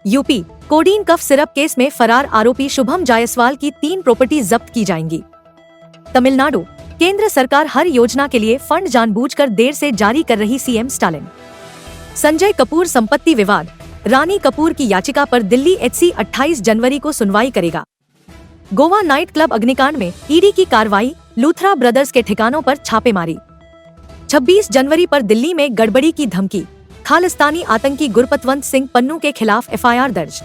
UP codeine cough syrup case में फरार आरोपी शुभम जायसवाल की 3 प्रॉपर्टी जब्त की जाएंगी। तमिलनाडु केंद्र सरकार हर योजना के लिए फंड जानबूझकर देर से जारी कर रही, सीएम स्टालिन। संजय कपूर संपत्ति विवाद, रानी कपूर की याचिका पर दिल्ली एचसी 28 जनवरी को सुनवाई करेगा। गोवा नाइट क्लब अग्निकांड में ईडी की कार्रवाई, लूथरा ब्रदर्स के ठिकानों पर छापेमारी। 26 जनवरी पर दिल्ली में गड़बड़ी की धमकी, खालिस्तानी आतंकी गुरपतवंत सिंह पन्नू के खिलाफ एफआईआर दर्ज।